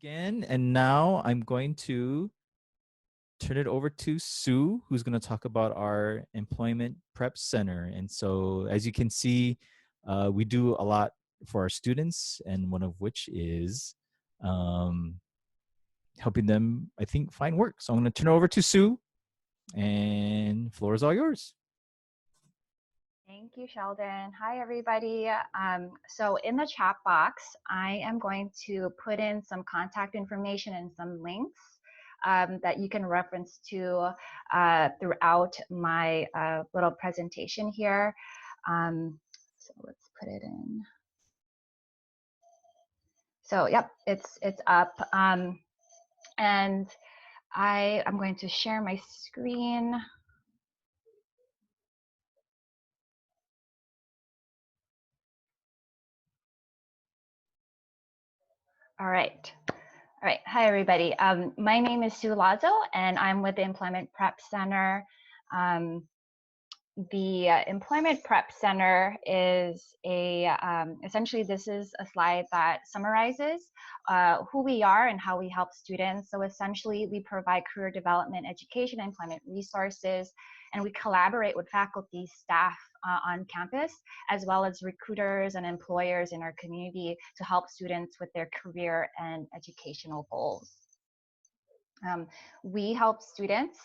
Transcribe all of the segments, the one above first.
again, and now I'm going to turn it over to Sue, who's going to talk about our employment prep center. And so, as you can see, we do a lot for our students, and one of which is um, helping them, I think, find work. So I'm going to turn it over to Sue, and floor is all yours. Thank you, Sheldon. Hi, everybody. So in the chat box, I am going to put in some contact information and some links that you can reference to throughout my little presentation here. So let's put it in. So yep, it's up. And I'm going to share my screen. All right. All right. Hi, everybody. My name is Sue Lazo, and I'm with the Employment Prep Center. The Employment Prep Center is essentially, this is a slide that summarizes who we are and how we help students. So essentially, we provide career development, education, and employment resources, and we collaborate with faculty, staff on campus, as well as recruiters and employers in our community to help students with their career and educational goals. We help students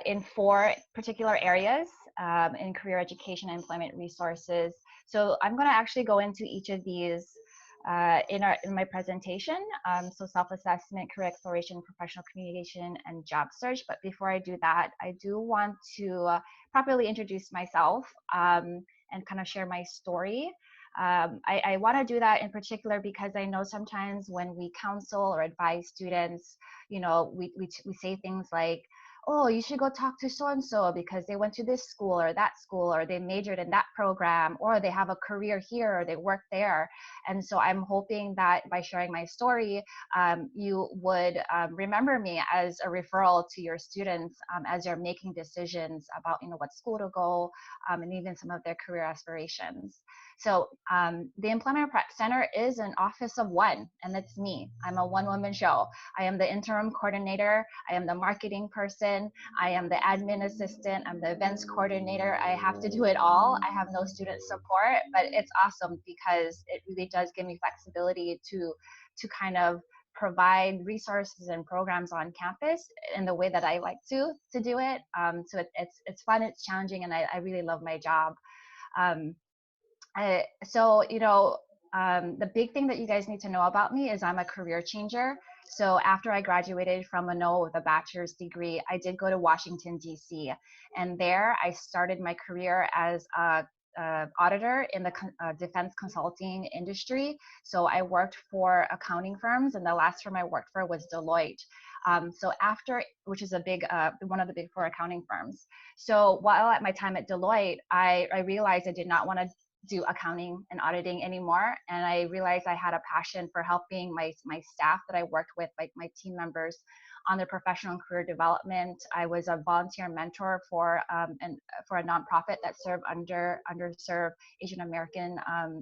in 4 particular areas in career education and employment resources. So I'm going to actually go into each of these in my presentation. So self-assessment, career exploration, professional communication, and job search. But before I do that, I do want to properly introduce myself and kind of share my story. I want to do that in particular because I know sometimes when we counsel or advise students, you know, we say things like, oh, you should go talk to so-and-so because they went to this school or that school, or they majored in that program, or they have a career here, or they work there. And so I'm hoping that by sharing my story, you would remember me as a referral to your students as you're making decisions about, you know, what school to go and even some of their career aspirations. So the Employment Prep Center is an office of one, and that's me. I'm a one-woman show. I am the interim coordinator. I am the marketing person. I am the admin assistant. I'm the events coordinator. I have to do it all. I have no student support, but it's awesome because it really does give me flexibility to kind of provide resources and programs on campus in the way that I like to do it. So it's fun, it's challenging, and I really love my job. So, you know, the big thing that you guys need to know about me is I'm a career changer. So after I graduated from Mano with a bachelor's degree, I did go to Washington, D.C. And there I started my career as a auditor in the defense consulting industry. So I worked for accounting firms, and the last firm I worked for was Deloitte. So after, which is a big, one of the big 4 accounting firms. So while at my time at Deloitte, I realized I did not want to do accounting and auditing anymore. And I realized I had a passion for helping my staff that I worked with, like my team members, on their professional and career development. I was a volunteer mentor for a nonprofit that served underserved Asian American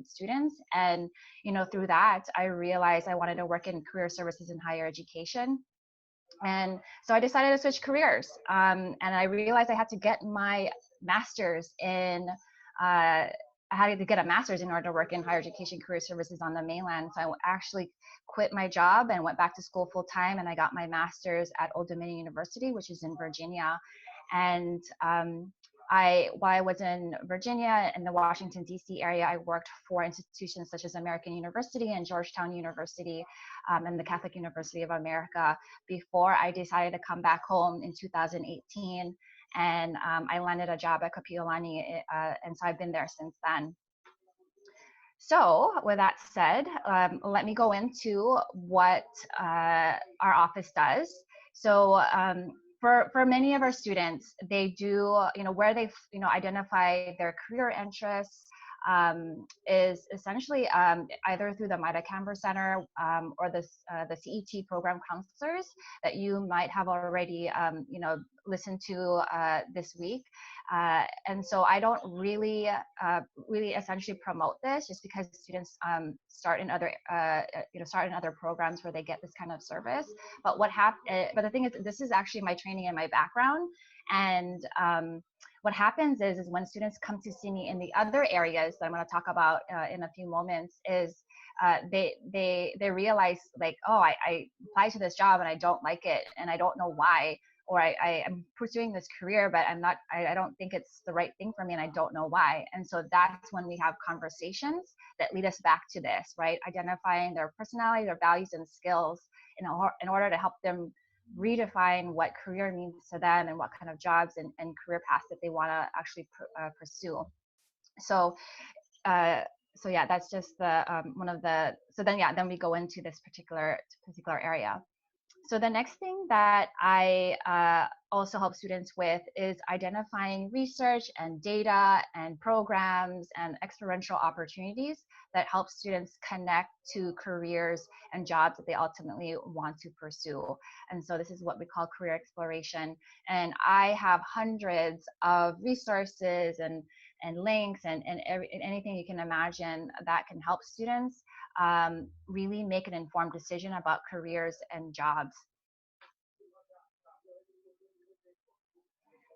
students. And, you know, through that, I realized I wanted to work in career services and higher education. And so I decided to switch careers. And I realized I had to get my master's in I had to get a master's in order to work in higher education career services on the mainland. So I actually quit my job and went back to school full time, and I got my master's at Old Dominion University, which is in Virginia. And while I was in Virginia in the Washington, D.C. area, I worked for institutions such as American University and Georgetown University and the Catholic University of America before I decided to come back home in 2018. And I landed a job at Kapi olani, and so I've been there since then. So with that said, let me go into what our office does. So for many of our students, they do, you know, where they, you know, identify their career interests, is essentially either through the MIDA Canberra Center or the CET program counselors that you might have already listened to this week. And so I don't really essentially promote this just because students start in other programs where they get this kind of service. But but the thing is, this is actually my training and my background. And what happens is when students come to see me in the other areas that I'm going to talk about in a few moments, is they realize like, oh, I applied to this job and I don't like it and I don't know why, or I am pursuing this career, but I don't think it's the right thing for me and I don't know why. And so that's when we have conversations that lead us back to this, right? Identifying their personality, their values and skills in order to help them redefine what career means to them and what kind of jobs and career paths that they want to actually pursue. So, uh, so yeah, that's just the one of the. So then we go into this particular area. So the next thing that I also help students with is identifying research and data and programs and experiential opportunities that help students connect to careers and jobs that they ultimately want to pursue. And so this is what we call career exploration. And I have hundreds of resources and links and anything you can imagine that can help students really make an informed decision about careers and jobs.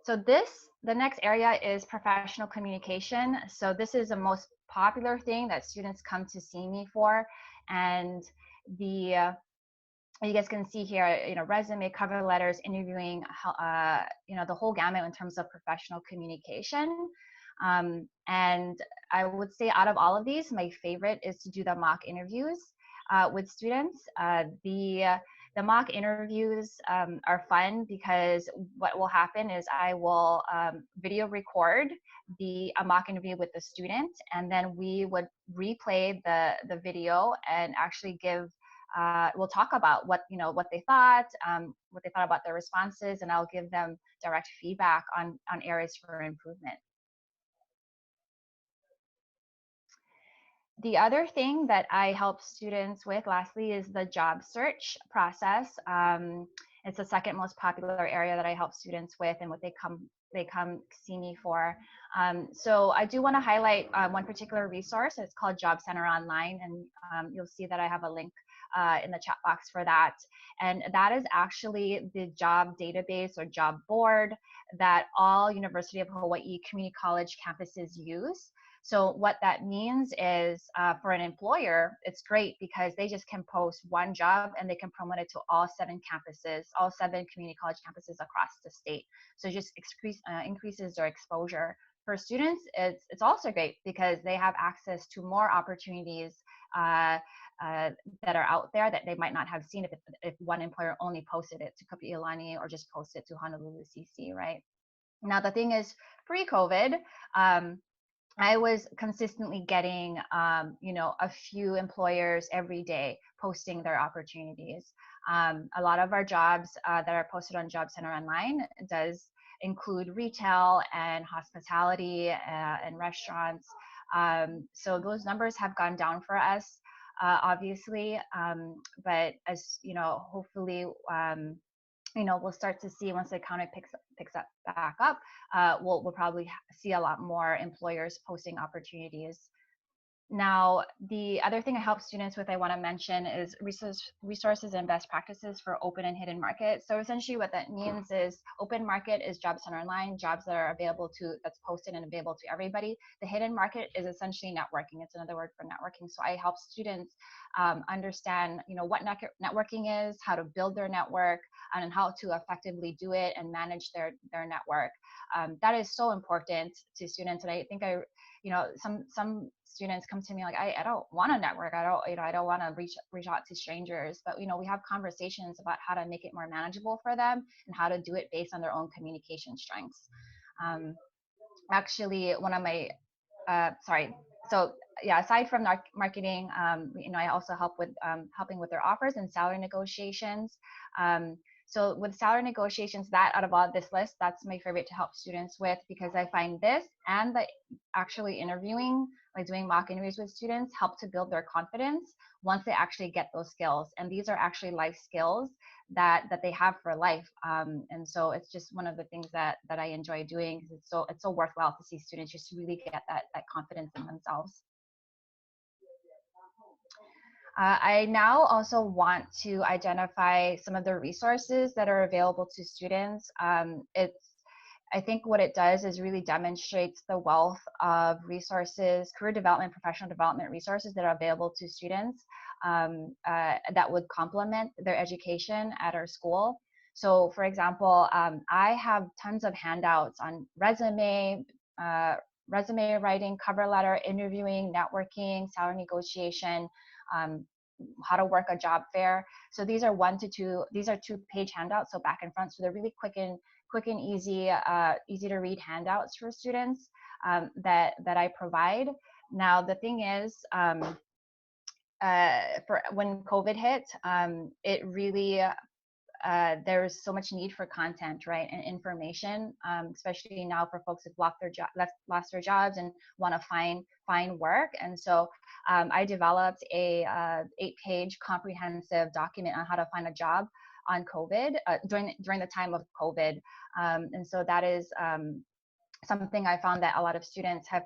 So the next area is professional communication. So this is the most popular thing that students come to see me for. And the you guys can see here, resume, cover letters, interviewing, the whole gamut in terms of professional communication. And I would say out of all of these, my favorite is to do the mock interviews with students. The mock interviews are fun because what will happen is I will video record a mock interview with the student, and then we would replay the video and actually we'll talk about what they thought about their responses, and I'll give them direct feedback on areas for improvement. The other thing that I help students with, lastly, is the job search process. It's the second most popular area that I help students with, and what they come see me for. So I do want to highlight one particular resource. It's called Job Center Online, and you'll see that I have a link in the chat box for that. And that is actually the job database or job board that all University of Hawaii community college campuses use. So what that means is for an employer, it's great because they just can post one job and they can promote it to all 7 campuses, all 7 community college campuses across the state. So it just increases their exposure. For students, it's also great because they have access to more opportunities that are out there that they might not have seen if one employer only posted it to Kapi olani or just posted it to Honolulu CC, right? Now, the thing is, pre-COVID, I was consistently getting, a few employers every day posting their opportunities. A lot of our jobs that are posted on Job Center Online does include retail and hospitality and restaurants. So those numbers have gone down for us, obviously. But as hopefully, we'll start to see once the economy picks up back up, we'll probably see a lot more employers posting opportunities. Now, the other thing I help students with I want to mention is resources and best practices for open and hidden market. So essentially what that means is open market is Job Center Online, jobs that are that's posted and available to everybody. The hidden market is essentially networking. It's another word for networking. So I help students understand, what networking is, how to build their network, and how to effectively do it and manage their network. That is so important to students. And I think some students come to me like, I don't want to network. I don't want to reach out to strangers, but we have conversations about how to make it more manageable for them and how to do it based on their own communication strengths. Actually, one of my so yeah, aside from marketing, I also help with helping with their offers and salary negotiations. So with salary negotiations, that out of all this list, that's my favorite to help students with, because I find this and the actually interviewing, like doing mock interviews with students, help to build their confidence once they actually get those skills. And these are actually life skills that they have for life. And so it's just one of the things that I enjoy doing, because it's so worthwhile to see students just really get that confidence in themselves. I now also want to identify some of the resources that are available to students. I think what it does is really demonstrates the wealth of resources, career development, professional development resources that are available to students that would complement their education at our school. So, for example, I have tons of handouts on uh, resume writing, cover letter, interviewing, networking, salary negotiation, um, how to work a job fair. So these are these are 2-page handouts, so back and front. So they're really quick and easy, easy to read handouts for students that I provide. Now the thing is, for when COVID hit, it really there's so much need for content, right, and information, especially now for folks who've lost their jobs and want to find work. And so I developed a 8-page comprehensive document on how to find a job on COVID during the time of COVID, and so that is something I found that a lot of students have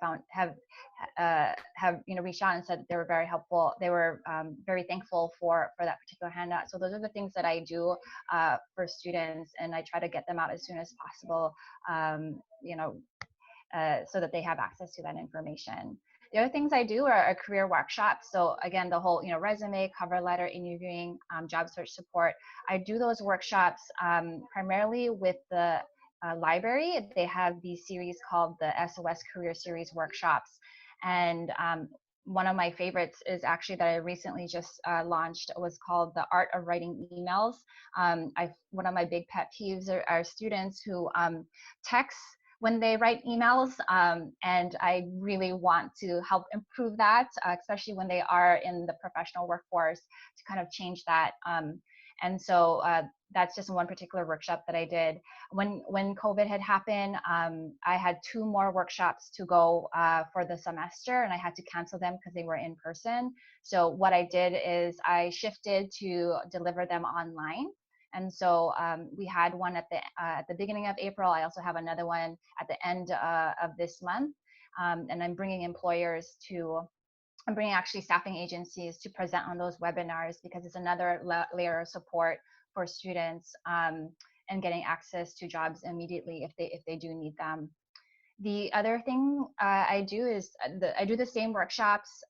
reached out and said they were very helpful. They were very thankful for that particular handout. So those are the things that I do for students, and I try to get them out as soon as possible. Um, you know, so that they have access to that information. The other things I do are career workshops. So again, the whole resume, cover letter, interviewing, job search support. I do those workshops primarily with the library. They have these series called the SOS Career Series workshops, and one of my favorites is actually that I recently just launched, was called The Art of Writing Emails. One of my big pet peeves are students who text when they write emails, and I really want to help improve that, especially when they are in the professional workforce, to kind of change that. And so that's just one particular workshop that I did. When COVID had happened, I had 2 more workshops to go for the semester, and I had to cancel them because they were in person. So what I did is I shifted to deliver them online. And so we had one at the beginning of April. I also have another one at the end of this month. And I'm bringing actually staffing agencies to present on those webinars, because it's another layer of support for students and getting access to jobs immediately if they do need them. The other thing I do is I do the same workshops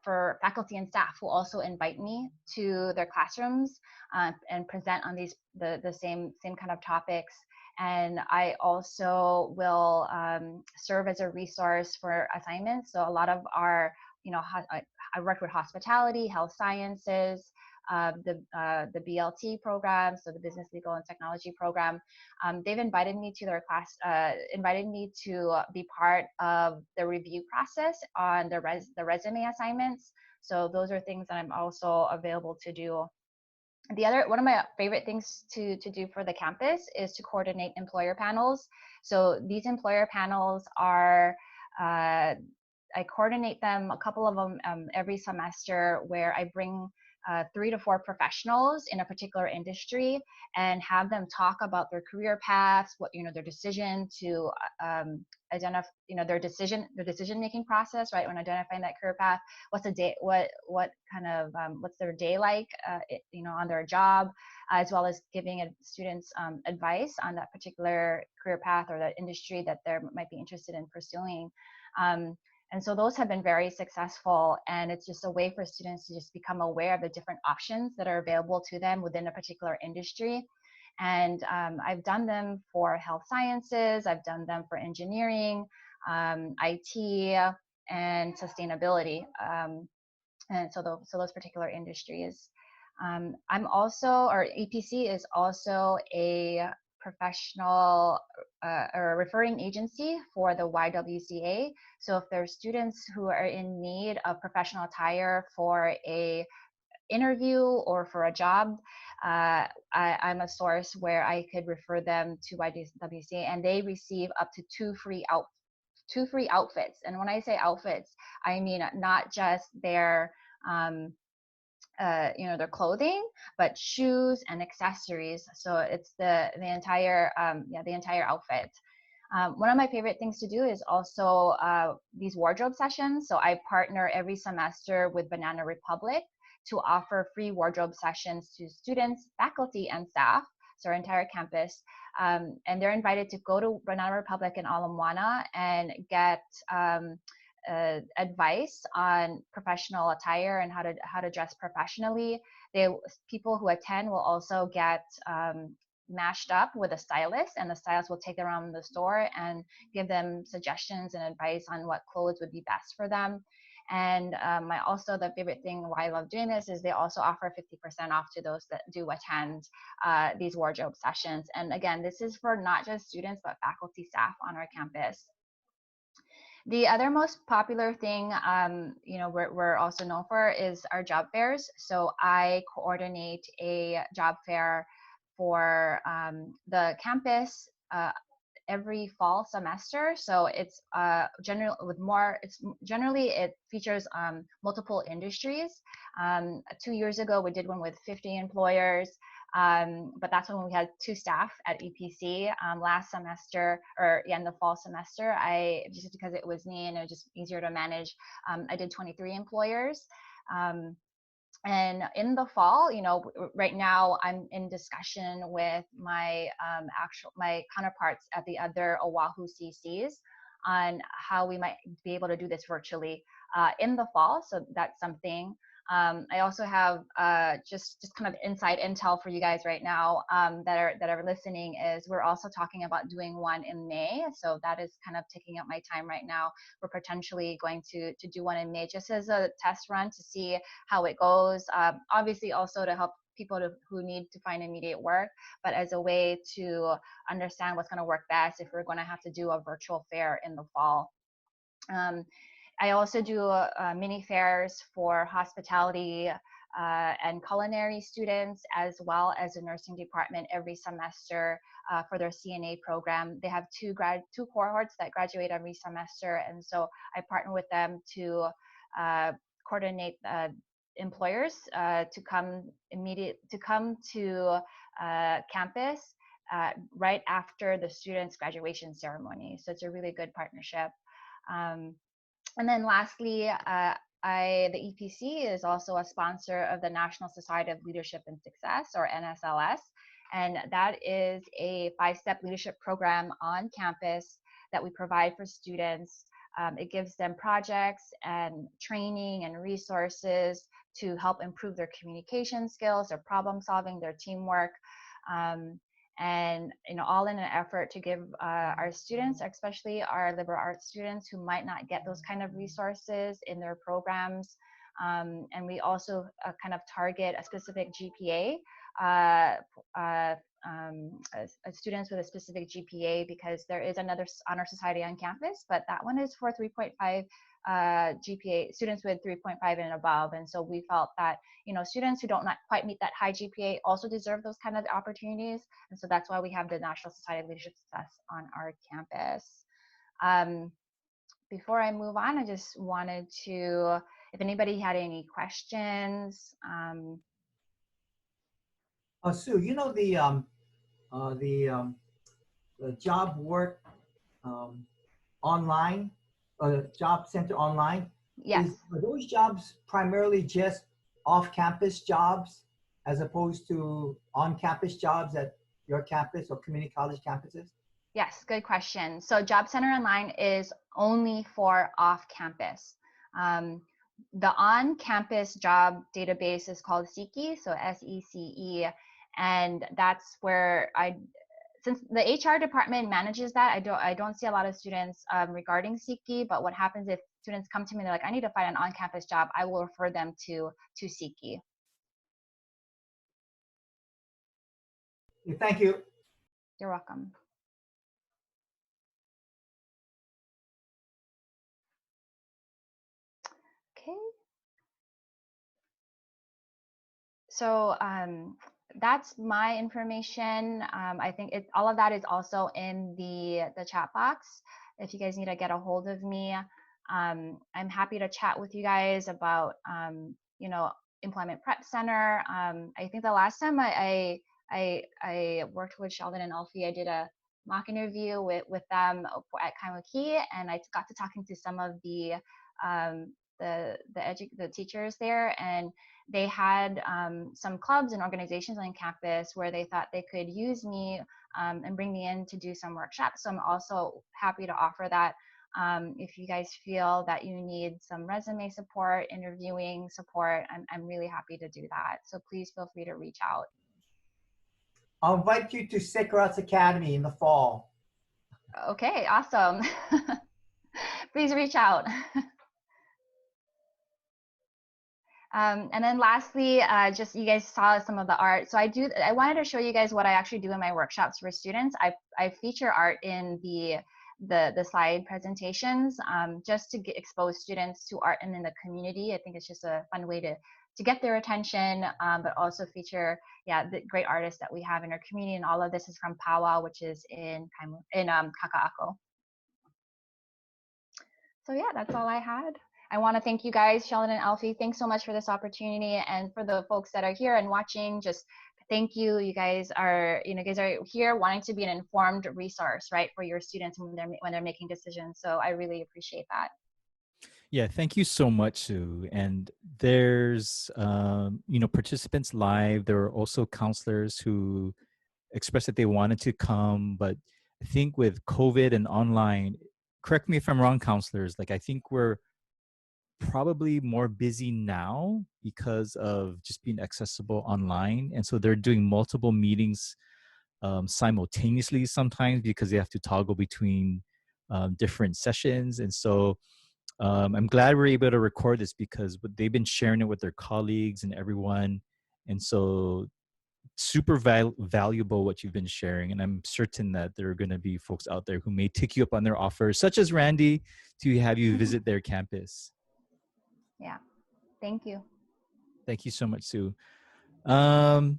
for faculty and staff who also invite me to their classrooms and present on the same kind of topics. And I also will serve as a resource for assignments. So a lot of our, I work with hospitality, health sciences, the BLT program, so the Business, Legal, and Technology program. They've invited me to their class, invited me to be part of the review process on the resume assignments. So those are things that I'm also available to do. One of my favorite things to do for the campus is to coordinate employer panels. So these employer panels are I coordinate them, a couple of them every semester, where I bring 3 to 4 professionals in a particular industry and have them talk about their career paths, their decision to identify, their decision making process, right? When identifying that career path, what's a day, what kind of what's their day like, on their job, as well as giving students advice on that particular career path or that industry that they might be interested in pursuing. And so those have been very successful, and it's just a way for students to just become aware of the different options that are available to them within a particular industry. And I've done them for health sciences, I've done them for engineering, IT, and sustainability. And so those particular industries. EPC is also a professional or a referring agency for the YWCA. So if there's students who are in need of professional attire for a interview or for a job, I'm a source where I could refer them to YWCA, and they receive up to two free outfits. And when I say outfits, I mean not just their their clothing, but shoes and accessories. So it's the entire the entire outfit. One of my favorite things to do is also these wardrobe sessions. So I partner every semester with Banana Republic to offer free wardrobe sessions to students, faculty, and staff, so our entire campus. And they're invited to go to Banana Republic in Ala Moana and get advice on professional attire and how to dress professionally. People who attend will also get matched up with a stylist, and the stylist will take them around the store and give them suggestions and advice on what clothes would be best for them. And also the favorite thing why I love doing this is they also offer 50% off to those that do attend these wardrobe sessions. And again, this is for not just students, but faculty, staff on our campus. The other most popular thing, we're also known for is our job fairs. So I coordinate a job fair for the campus every fall semester. So it's generally it features multiple industries. 2 years ago, we did one with 50 employers. But that's when we had 2 staff at EPC. Last semester, in the fall semester, I just because it was me and it was just easier to manage, I did 23 employers. And in the fall, right now I'm in discussion with my my counterparts at the other Oahu CCs on how we might be able to do this virtually in the fall. So that's something. I also have just kind of inside intel for you guys right now that are listening is we're also talking about doing one in May. So that is kind of taking up my time right now. We're potentially going to do one in May just as a test run to see how it goes. Obviously also to help people who need to find immediate work, but as a way to understand what's going to work best if we're going to have to do a virtual fair in the fall. I also do mini fairs for hospitality and culinary students, as well as the nursing department every semester for their CNA program. They have two cohorts that graduate every semester, and so I partner with them to coordinate employers to come to campus right after the students' graduation ceremony. So it's a really good partnership. And then lastly, the EPC is also a sponsor of the National Society of Leadership and Success, or NSLS, and that is a 5-step leadership program on campus that we provide for students. It gives them projects and training and resources to help improve their communication skills, their problem solving, their teamwork. And all in an effort to give our students, especially our liberal arts students who might not get those kind of resources in their programs. And we also kind of target a specific GPA, students with a specific GPA, because there is another honor society on campus, but that one is for 3.5 GPA, students with 3.5 and above. And so we felt that, students who don't not quite meet that high GPA also deserve those kind of opportunities. And so that's why we have the National Society of Leadership Success on our campus. Before I move on, I just wanted to, if anybody had any questions. Sue, the job work online, job center online. Yes. Are those jobs primarily just off-campus jobs as opposed to on-campus jobs at your campus or community college campuses? Yes, good question. So Job Center Online is only for off-campus. The on-campus job database is called SECE, so SECE, and that's where since the HR department manages that, I don't see a lot of students regarding SECE. But what happens if students come to me and they're like, I need to find an on-campus job, I will refer them to SECE. Thank you. You're welcome. Okay. So that's my information. I think all of that is also in the chat box. If you guys need to get a hold of me, I'm happy to chat with you guys about you know, Employment Prep Center. I think the last time I worked with Sheldon and Alfie, I did a mock interview with them at Kaimuki, and I got to talking to some of um, the teachers there, and they had some clubs and organizations on campus where they thought they could use me and bring me in to do some workshops. So I'm also happy to offer that. If you guys feel that you need some resume support, interviewing support, I'm really happy to do that. So please feel free to reach out. I'll invite you to Sacred Arts Academy in the fall. Okay, awesome. Please reach out. And then lastly, just you guys saw some of the art. So I wanted to show you guys what I actually do in my workshops for students. I feature art in the slide presentations, just to expose students to art and in the community. I think it's just a fun way to get their attention, but also feature, the great artists that we have in our community. And all of this is from Powwow, which is in Kaka'ako. So yeah, that's all I had. I want to thank you guys, Sheldon and Alfie. Thanks so much for this opportunity, and for the folks that are here and watching, just thank you. You guys are here wanting to be an informed resource, right, for your students when they're making decisions. So I really appreciate that. Yeah, thank you so much, Sue. And there's, participants live. There are also counselors who expressed that they wanted to come, but I think with COVID and online, correct me if I'm wrong, counselors, like I think we're probably more busy now because of just being accessible online. And so they're doing multiple meetings simultaneously sometimes because they have to toggle between different sessions. And so I'm glad we're able to record this because they've been sharing it with their colleagues and everyone. And so super valuable what you've been sharing. And I'm certain that there are going to be folks out there who may take you up on their offers, such as Randy, to have you visit their campus. Yeah, thank you. Thank you so much, Sue. So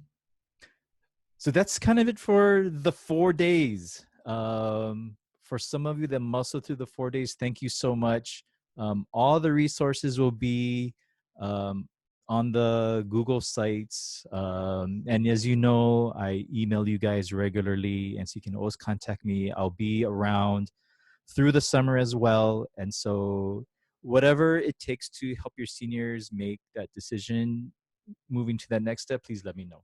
that's kind of it for the 4 days. For some of you that muscle through the 4 days, thank you so much. All the resources will be on the Google sites. And as you know, I email you guys regularly, and so you can always contact me. I'll be around through the summer as well. And so whatever it takes to help your seniors make that decision, moving to that next step, please let me know.